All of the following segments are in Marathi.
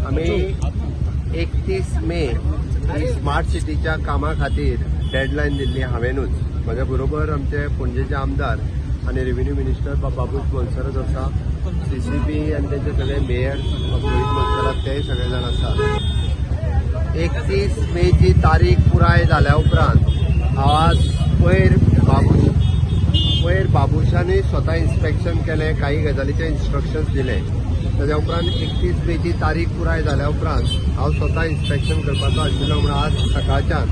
आम्ही 31 मे ही स्मार्ट सिटीच्या कामा खातीर डेडलाईन दिल्ली हांवेनूच. म्हज्या बरोबर आमचे पणजेचे आमदार आनी रेव्हेन्यू मिनिस्टर बाबूश मोनसरच आसा, CCP आनी तेंचे सगळे मेयर रोहित मोनसरात तेय सगळे जाण आसात. 31 मेची तारीख पुराय जाल्या उपरांत हांव आज पयर बाबुशांनी स्वता इन्स्पेक्शन केलें, काही गजालीचे इन्स्ट्रक्शन्स दिले. ताच्या उपरांत 31 मेची तारीख पुराय जाल्या उपरांत हांव स्वता इन्स्पेक्शन करपाचो आशिल्लो म्हणून आज सकाळच्यान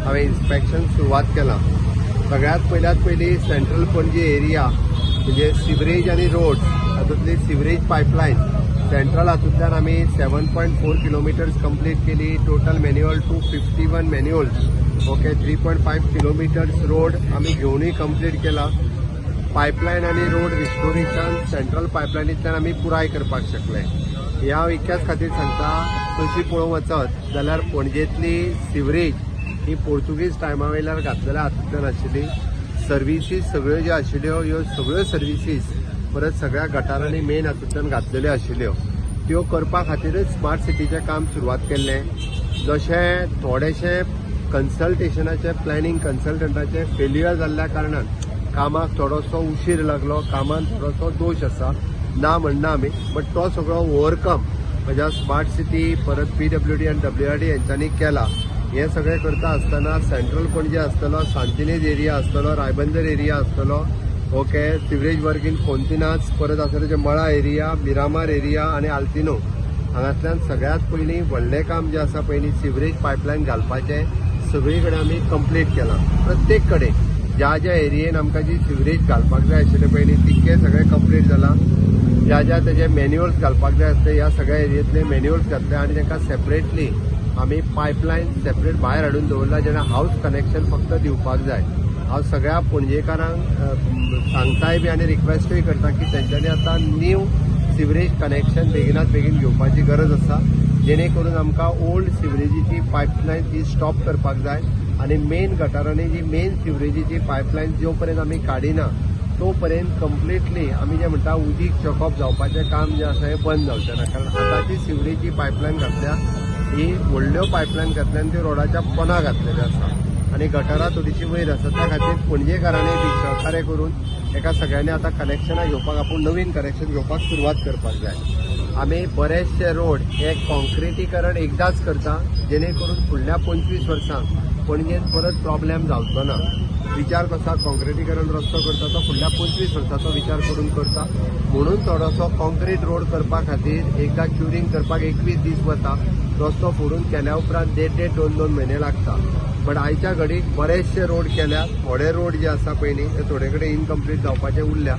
हांवें इन्स्पेक्शन सुरवात केलां. सगळ्यात पयली सेंट्रल पणजी एरिया म्हणजे सिवरेज आनी रोड हातूंतली सिवरेज पायपलायन सेंट्रल हातूंतल्यान आमी 7.4 किलोमिटर्स कंप्लीट केली. Total manual 251 manuals, okay. 3.5 kilometres road आमी घेवनूय कंप्लीट केला. पायपलायन आनी रोड रिस्टोरेशन सेंट्रल पायपलायनींतल्यान आमी पुराय करपाक शकले. ह्या हांव इतक्याच खातीर सांगता, तशी पळोवंक वचत जाल्यार पणजेंतली सिवरेज ही पोर्तुगीज टायमा वयल्यार घातलेल्या हातूंतल्यान आशिल्ली. सर्विसीस सगळ्यो ज्यो आशिल्ल्यो ह्यो सगळ्यो सर्विसीस परत सगळ्या गटारांनी मेन हातूंतल्यान घातलेल्यो आशिल्ल्यो. त्यो करपा खातीरच स्मार्ट सिटीचें काम सुरवात केल्लें. जशें थोडेशे कन्सल्टेशनाचे प्लॅनिंग कन्सल्टंटाचे फेल्युअर जाल्ल्या कारणान कामाक थोडोसो उशीर लागलो, कामान थोडोसो दोश आसा ना म्हणना आमी, बट तो सगळो ओवरकम म्हज्या स्मार्ट सिटी परत PWD आनी WRD हेंच्यांनी केला. हे सगळें करता आसतना सेंट्रल पणजे आसतलो, सांतिनेज एरिया आसतलो, रायबंदर एरिया आसतलो, ओके. सिवरेज वर्क इन फोंतिनाज परत आसतले जे मळा एरिया, मिरामार एरिया आनी आल्तिनो हांगातल्यान सगळ्यात पयलीं व्हडलें काम जें आसा पयलीं सिवरेज पायपलायन घालपाचें सगळी कडेन आमी कंप्लीट केलां. प्रत्येक कडेन ज्या ज्या एरियेन आमकां जी सिवरेज घालपाक जाय आशिल्लें पयलीं तितकें सगळें कंप्लीट जालां. ज्या तेजे मॅन्युअल्स घालपाक जाय आसले ह्या सगळ्या एरियेंतले मॅन्युअल्स घातले आनी तांकां सेपरेटली आमी पायपलायन सेपरेट भायर हाडून दवरला, जेणें हावस कनेक्शन फक्त दिवपाक जाय. हांव सगळ्या पणजेकारांक सांगताय बी आनी रिक्वेस्टूय करता की तेंच्यांनी आतां न्यू सिवरेज कनेक्शन बेगिनात बेगीन घेवपाची गरज आसा, जेणे करून आमकां ओल्ड सिवरेजीची पायपलायन ती स्टॉप करपाक जाय आनी मेन गटारांनी जी मेन सिवरेजीची पायपलायन जो पर्यंत आमी काडिना तो पर्यंत कंप्लिटली आमी जें म्हणटा उदीक चॉकअप जावपाचें काम जें आसा हें बंद जावचें ना. कारण आतांची सिवरेजी पायपलायन घातल्या ही व्हडल्यो पायपलायन घातल्या आनी त्यो रोडाच्या पोना घातलेल्यो आसा आनी गटारां थोडीशी वयर आसा. त्या खातीर पणजेकारांनी बी सहकार्य करून एका सगळ्यांनी आतां कनेक्शनां घेवपाक आपूण नवीन कनेक्शन घेवपाक सुरवात करपाक जाय. आमी बरेचशे रोड हे कॉन्क्रिटीकरण एकदांच करता, जेणे करून फुडल्या 25 वर्सांक पणजेंत परत प्रॉब्लेम जावचो ना. विचार कसा कॉन्क्रिटीकरण रस्तो करता तो फुडल्या 25 वर्सांचो विचार करून करता. म्हणून थोडोसो कॉन्क्रीट रोड करपा खातीर एकदा क्युरिंग करपाक 21 दीस वता. रस्तो फोडून केल्या उपरांत 1.5-2 म्हयने लागता. बट आयच्या घडीक बरेचशे रोड केल्या. थोडे रोड जे आसा पयलीं ते थोडे कडेन इनकम्प्लीट जावपाचे उरल्या,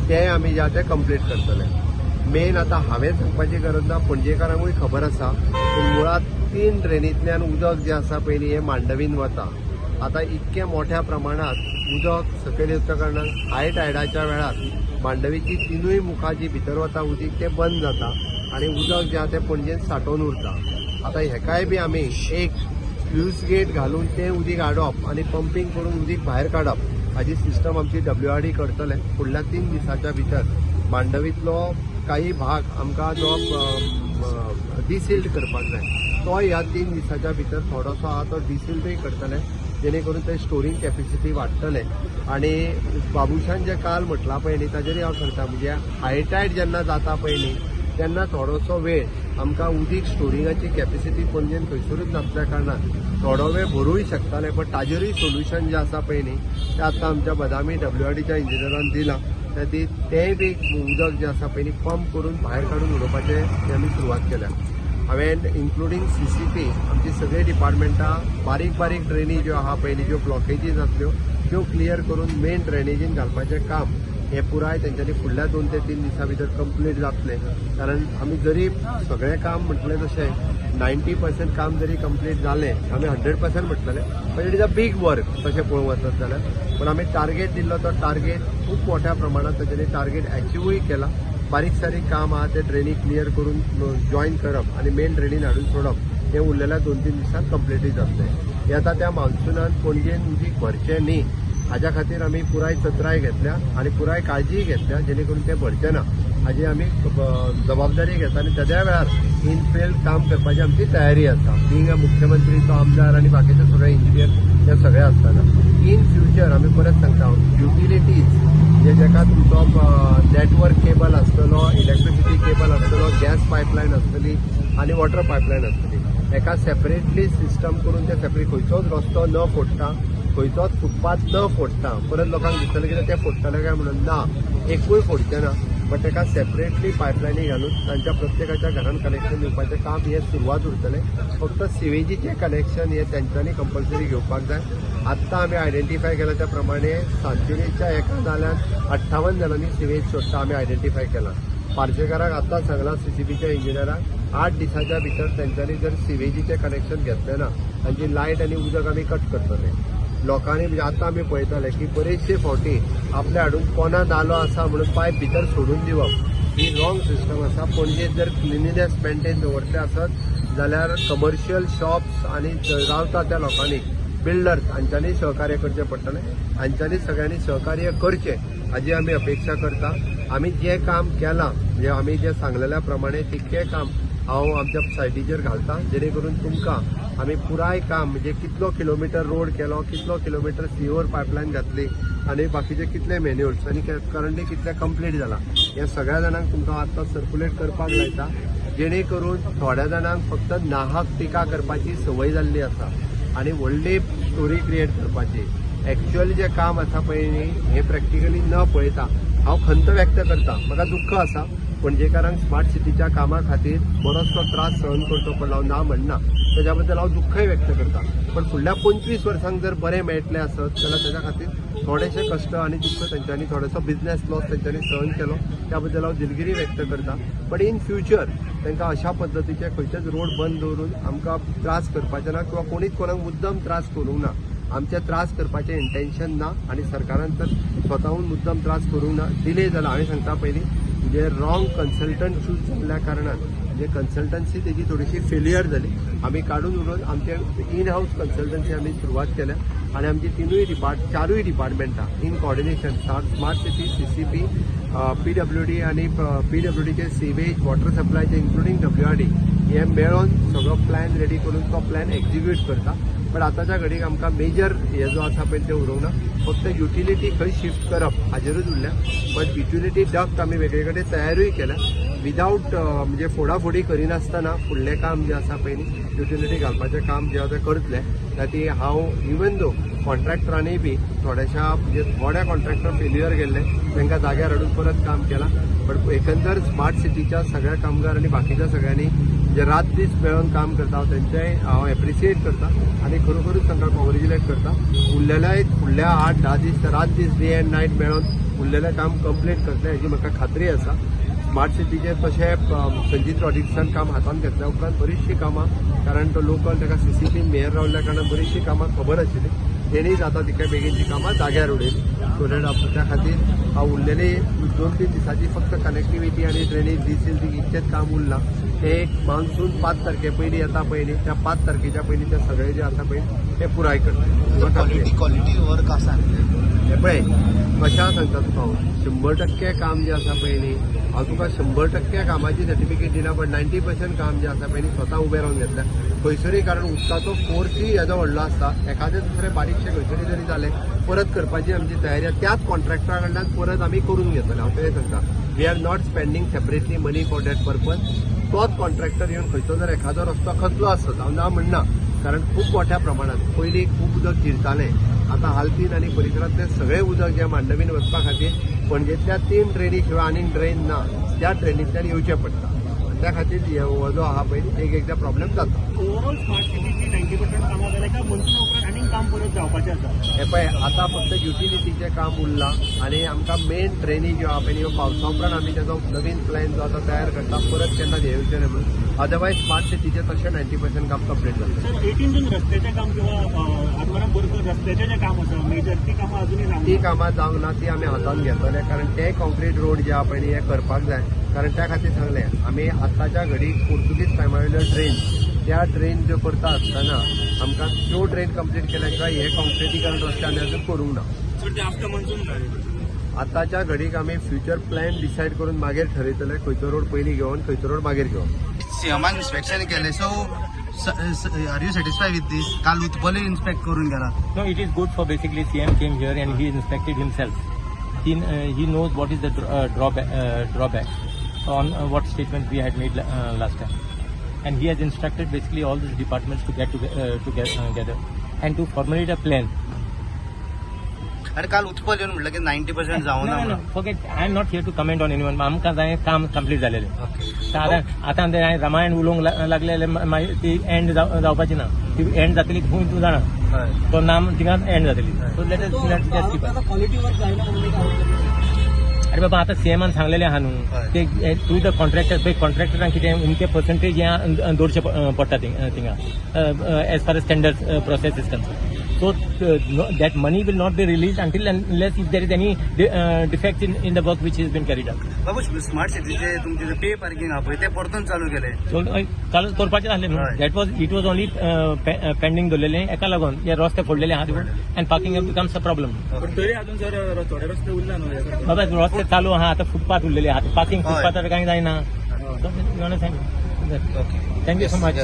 ते आमी जे ते कंप्लीट करतले. मेन आतां हांवें सांगपाची गरज ना, पणजेकारांकूय खबर आसा की मुळात 3 ड्रेनींतल्यान उदक जें आसा पयलीं हें मांडवीन वता. आतां इतके मोठ्या प्रमाणात उदक सकयल येवच्या कारणान हाय टायडाच्या वेळार मांडवीची 3 मुखां जी भितर वता उदीक तें बंद जाता आनी उदक जें आसा तें पणजेंत सांठोवन उरता. आतां हेकाय बी आमी एक स्लूज गेट घालून तें उदीक हाडप आनी पंपींग करून उदीक भायर काडप हाची सिस्टम आमची WRD करतले. फुडल्या 3 दिसाच्या भितर मांडवींतलो काही भाग आमकां जो डिसिल्ड करपाक जाय तो ह्या 3 दिसाच्या भितर थोडोसो आहा तो डिसिल्डूय करतले, जेणे करून ते स्टोरींग कॅपेसिटी वाडटले. आनी बाबुशान जे काल म्हटलां पळय न्ही ताजेरूय हांव सांगता, म्हणजे हायटायड जेन्ना जाता पळय न्ही तेन्ना थोडोसो वेळ आमकां उदीक स्टोरिंगाची कॅपेसिटी पणजेन खंयसरूच नासल्या कारणान थोडो वेळ भरूय शकताले. बट ताजेरूय सोल्युशन जें आसा पळय न्ही तें आतां आमच्या बदामी WRDच्या इंजिनियरान दिलां. तेंय बी उदक जें आसा पळय न्ही पंप करून भायर काडून उडोवपाचें आमी सुरवात केल्या. हांवें इन्क्लुडींग CCP आमची सगळी डिपार्टमेंटां बारीक बारीक ड्रेनी ज्यो आहा पयलीं ज्यो ब्लॉकेजीस आसल्यो त्यो क्लियर करून मेन ड्रेनेजीन घालपाचें काम हे पुराय तेंच्यांनी फुडल्या 2 ते 3 दिसां भितर कंप्लीट जातलें. कारण आमी जरी सगळें काम म्हटलें तशें 90% काम जरी कंप्लीट जालें, आमी 100% म्हटलें, पण it is a big work तशें पळोवंक वचत जाल्यार. पण आमी टार्गेट दिल्लो तो टार्गेट खूब मोठ्या प्रमाणात तेच्यांनी टार्गेट अचिवूय केला. बारीक सारीक काम आहा ते ड्रेनी क्लियर करून जॉईन करप आनी मेन ड्रेनीन हाडून सोडप हें उरलेल्या 2-3 दिसांत कंप्लीटूय जातलें. हें आतां त्या मान्सुनान पणजेन उदीक भरचें न्ही हाज्या खातीर आमी पुराय चत्राय घेतल्या आनी पुराय काळजीय घेतल्या, जेणे करून तें भरचें ना हाजी आमी जबाबदारी घेता. आनी त्या वेळार इनफिल्ड काम करपाची आमची तयारी आसा. बिंग मुख्यमंत्री तो आमदार आणि बाकीचे सगळे इंजिनियर ते सगळे आसतना इन फ्युचर आमी परत सांगता युटिलिटीज जेका तुमचो नेटवर्क केबल आसतलो, इलेक्ट्रिसिटी केबल आसतलो, गॅस पायपलायन आसतली आणि वॉटर पायपलायन आसतली, एका सेपरेटली सिस्टम करून ते सेपरेट खंयचोच रस्तो न फोडटा, खंयचोच फुटपाथ न फोडटा. परत लोकांक दिसतलें की ते फोडटले काय म्हणून ना, एकूय फोडचें ना, बट ताका सेपरेटली पायपलायनी घालून तांच्या प्रत्येकाच्या घरान कनेक्शन दिवपाचें काम हे सुरवात उरतलें. फक्त सिवेजीचें कनेक्शन हे तेंच्यांनी कंपल्सरी घेवपाक जाय. आत्तां आमी आयडेंटिफाय केला त्या प्रमाणे सांचुरेच्या एका नाल्यान 58 जणांनी सिवेज सोडटा आमी आयडेंटिफाय केला. पार्सेकाराक आत्तां सांगला सीसीबीच्या इंजिनियराक 8 दिसाच्या भितर तेंच्यांनी जर सिवेजीचें कनेक्शन घेतलें ना तांची लायट आनी उदक आमी कट करतले. लोकांनी म्हणजे आतां आमी पळयताले की बरेचशे फावटी आपल्या हाडून कोणा नालो आसा म्हणून पायप भितर सोडून दिवप ही रॉंग सिस्टम आसा. पणजे जर क्लिनिनेस मेंटेन दवरले आसत जाल्यार कमर्शियल शॉप्स आनी रावता त्या लोकांनी बिल्डर्स हांच्यांनी सहकार्य करचें पडटलें. हांच्यांनी सगळ्यांनी सहकार्य करचें हाजी आमी अपेक्षा करता. आमी जें काम केलां म्हणजे आमी जें सांगलेल्या प्रमाणे तितकें काम हांव आमच्या सायटीचेर घालता जेणे करून तुमकां आमी पुराय काम म्हणजे कितलो किलोमिटर रोड केलो, कितलो किलोमिटर सीवर पायपलायन घातली आणि बाकीचे कितले मॅन्युअल्स आणि करंटली कितले कंप्लीट जाला हे सगळ्या जाणांक तुमकां आतां सर्क्युलेट करपाक लायता. जेणे करून थोड्या जाणांक फक्त नाहक टिका करपाची संवय जाल्ली आसा आणि व्हडली स्टोरी क्रिएट करपाची. एक्च्युअली जें काम आसा पळय न्ही हें प्रॅक्टिकली न पळयता हांव खंत व्यक्त करता. म्हाका दुख्ख आसा पणजेकारांक स्मार्ट सिटीच्या कामा खातीर बरोचसो त्रास सहन करचो पडला, हांव ना म्हणना, त्याच्या बद्दल हांव दुख्खय व्यक्त करता. पण फुडल्या 25 वर्सांक जर बरें मेळटलें आसत जाल्यार ताच्या खातीर थोडेशे कश्ट आनी दुख्ख तेंच्यांनी थोडोसो बिझनेस लॉस तेंच्यांनी सहन केलो त्या बद्दल हांव दिलगिरी व्यक्त करता. बट इन फ्युचर तांकां अशा पद्दतीचे खंयचेच रोड बंद दवरून आमकां त्रास करपाचे ना किंवा कोणीच कोणाक मुद्दम त्रास करूंक ना. आमचे त्रास करपाचें इंटेन्शन ना आणि सरकारान तर स्वताहून मुद्दम त्रास करूंक ना. डिले जाला हांवें सांगता पयलीं म्हणजे रॉंग कन्सल्टंट चूज जाल्ल्या कारणान म्हणजे कन्सल्टन्सी तेजी थोडीशी फेल्युअर जाली. आमी काडून उडोवन आमचे इन हाऊस कन्सल्टन्सी आमी सुरवात केल्या आणि आमची चारूय डिपार्टमेंटां in coordination smart city, CCP, PWD आणि PWDचे सीवेज, वॉटर सप्लायचे इन्क्लुडींग WRD हे मेळोन सगळो प्लॅन रेडी करून तो प्लॅन एक्झिक्यूट करता. पण आतांच्या घडीक आमकां मेजर हे जो आसा पळय ते उरोवंक ना. फक्त युटिलिटी खंय शिफ्ट करप हाजेरूच उरल्या. बट युटिलिटी डक्ट आमी वेगळे कडेन तयारूय केल्या विदाउट म्हणजे फोडाफोडी करिनासतना फुडलें काम जें आसा पळय न्ही युटिलिटी घालपाचें काम जें ते करतले ताती हांव इवन दो कॉन्ट्रॅक्टरांनी बी थोड्याशा म्हणजे थोड्या कॉन्ट्रॅक्टर फेल्युअर गेल्ले तांकां जाग्यार हाडून परत काम केलां. पण एकंदर स्मार्ट सिटीच्या सगळ्या कामगार आणि बाकीच्या सगळ्यांनी जे रात दीस मेळून काम करता तेंचेय हांव एप्रिशिएट करता आणि खरोखरूच तांकां कॉंग्रॅच्युलेट करता. उरलेल्या फुडल्या 8-10 दीस रात दीस डे एंड नायट मेळोन उरलेलें काम कंप्लीट करतले हाजी म्हाका खात्री आसा. स्मार्ट सिटीचेर तशें संजीत रॉड्रिक्सान काम हातान घेतल्या उपरांत बरीचशी कामां कारण तो लोकल ताका सीसीपी मेयर रावल्ल्या कारणान बरीचशी कामां खबर आशिल्ली तेणी जाता तितक्या बेगीनची कामां जाग्यार उडयली. सो दॅट त्या खातीर हांव उरलेली 2-3 दिसांची फक्त कनेक्टिविटी आणि ड्रेनेज दिसतील ती इतकेंच काम उरलां. ते एक मान्सून 5 तारखे पयलीं येता पयलीं त्या 5 तारखेच्या पयलीं ते सगळे जे आसा पळय ते पुराय करता. क्वालिटी वर्क आसा हे पळय कशा सांगता तुका हांव 100% काम जें आसा पळय न्ही हांव तुका 100% कामाची सर्टिफिकेट दिना. पण 90% काम जें आसा पळय न्ही स्वता उबें रावन घेतल्या खंयसरी. कारण उदकाचो फोर्सय हेजो व्हडलो आसता. एखादे दुसरे बारीकशे खंयसरी जरी जाले परत करपाची आमची तयारी आसा. त्याच कॉन्ट्रॅक्टरा कडल्यान परत आमी करून घेतले. हांव तें सांगता we are not spending separately money for that purpose. तोच कॉन्ट्रॅक्टर येवन खंयचो जर एखादो रस्तो खचलो आसत हांव ना म्हणना कारण खूब मोठ्या प्रमाणात पयलीं खूब उदक जिरतालें. आतां हालतीन आनी परिसरांतलें सगळें उदक जें मांडवीन वचपा खातीर पणजेंतल्या 3 ड्रेनी शिवाय आनीक ड्रेन ना त्या ड्रेनींतल्यान येवचें पडटा. त्या खातीर हो जो आहा पळय एकदां प्रॉब्लेम जाता. ओवरऑल स्मार्ट सिटीची 90% कामां जाल्यां काय मनसून उपरांत आनीक काम परत जावपाचें आसा. हे पळय आतां फक्त युटिलिटीचें काम उरलां आणि आमकां मेन ड्रेनी ज्यो आहा पळय ह्यो पावसा उपरांत आमी तेजो नवीन प्लॅन जो आतां तयार करता परत केन्ना येवचें न्हय म्हणून. अदरवायज स्मार्ट सिटीचें तशें 90% काम कंप्लीट जाता. सर 18 जून रस्त्याचें काम किंवा आत्माराम बोरकर रस्त्याचें जें काम आसा मेजर ती कामां अजुनूय जावंक ती कामां जावंक ना ती आमी हातान घेतले कारण ते कॉन्क्रीट रोड जे आहा पळय न्ही हे करपाक जाय. कारण त्या खातीर सांगलें आमी आतांच्या घडीक पोर्तुगीज टायमावयल्यो ट्रेन त्या ट्रेन ज्यो करता आसतना आमकां त्यो ट्रेन कंप्लीट केल्या शिवाय हे कॉन्क्रिटीकरण रस्ते आमी अजून करूंक ना. सर ते आफ्टर मनसून आतांच्या घडीक आमी फ्युचर प्लॅन डिसायड करून मागीर ठरयतले खंयचो रोड पयलीं घेवन खंयचो रोड मागीर घेवन. सीएमान इन्स्पेक्शन केले. So are you satisfy with this? काल उत्पले इन्स्पेक्ट करून गेला. No, it is good for basically CM came here and he inspected himself. He knows what is the drawback on what statements we had made last time, and he has instructed basically all these departments to get together and to formulate a plan. आणि काल उत्पल येऊन म्हटलं की 90% जाऊन No, forget. I am not here to comment on anyone. आमका जाय काम कम्प्लीट झालेले. तर आता रामायण उलोवंक लागलेले ती एंड जावपाची ना. ती एंड जातली खंय तूं जाणा. तो नाम थिंगा एंड जातली. सो लेट अस अरे बाबा आता सीएमान सांगलेले आहा न्हू ते टू द कॉन्ट्रॅक्टर कॉन्ट्रॅक्टरांक कितें उनके पर्संटेज या दवरचे पडटा थिंगा as far as tender process is concern. So that money will not be released unless if there is any defect in the work which has been carried out. बाबू स्मार्ट सिटीचे तुमचे पे पार्किंग हा पळय ते परतून चालू केले. So चालू करपाचें आसलें न्हू. इट वॉज ओनली पेंडिंग दवरलेलें एका लागून हे रस्ते फोडलेले आहा and parking becomes a problem. तरी अजून सर थोडे रस्ते उरला न्हू. बाबा रस्ते चालू आहा आता फुटपाथ उरलेले आहा पार्किंग फुटपाथार कांय जायना. Thank you so much.